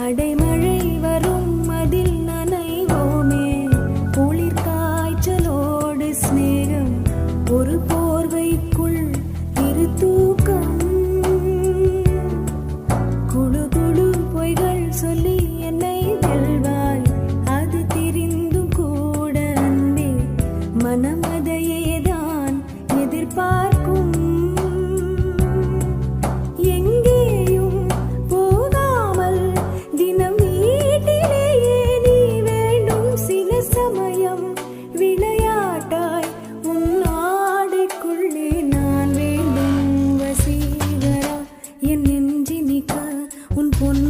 அடைமழை வரும் அதில் நனைவோமே, குளிர் காய்ச்சலோடு சிநேகம், ஒரு போர்வைக்குள் இரு தூக்கம். குழு குழு பொய்கள் சொல்லி என்னை வெல்வாய், அது தெரிந்தும் கூட அன்பே மனம் அதையேதான் எதிர்பார்க்கும். விளையாட்டாய் உன் ஆடைக்குள்ளே நான் வேண்டும் வசீகரா, என் நெஞ்சினிக்க உன் பொன்